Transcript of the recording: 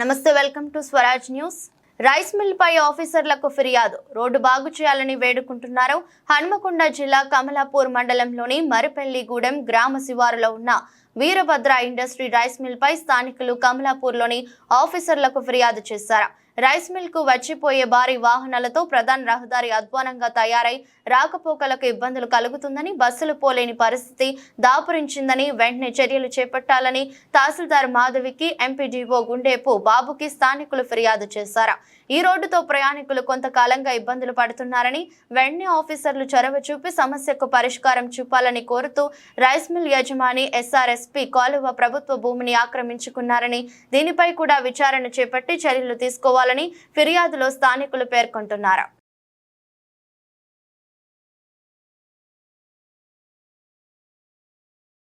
నమస్తే, welcome to Swaraj news. Rice mill పై ఆఫీసర్లకు ఫిర్యాదు. రోడ్డు బాగు చేయాలని వేడుకుంటున్నారు. హన్మకొండ జిల్లా కమలాపూర్ మండలంలోని మరిపెల్లిగూడెం గ్రామ శివారులో ఉన్న వీరభద్ర ఇండస్ట్రీ రైస్ మిల్ పై స్థానికులు కమలాపూర్లోని ఆఫీసర్లకు ఫిర్యాదు చేశారు. రైస్ మిల్ కు వచ్చిపోయే భారీ వాహనాలతో ప్రధాన రహదారి అధ్వానంగా తయారై రాకపోకలకు ఇబ్బందులు కలుగుతుందని, బస్సులు పోలేని పరిస్థితి దాపురించిందని, వెంటనే చర్యలు చేపట్టాలని తహసీల్దార్ మాధవికి, ఎంపీడీఓ గుండేపు బాబుకి స్థానికులు ఫిర్యాదు చేశారు. ఈ రోడ్డుతో ప్రయాణికులు కొంతకాలంగా ఇబ్బందులు పడుతున్నారని, వెంటనే ఆఫీసర్లు చొరవ చూపి సమస్యకు పరిష్కారం చూపాలని కోరుతూ రైస్ మిల్ యజమాని ఎస్ఆర్ఎస్పీ కాలువ ప్రభుత్వ భూమిని ఆక్రమించుకున్నారని, దీనిపై కూడా విచారణ చేపట్టి చర్యలు తీసుకోవాలని ఫిర్యాదులో స్థానికులు పేర్కొంటున్నారు.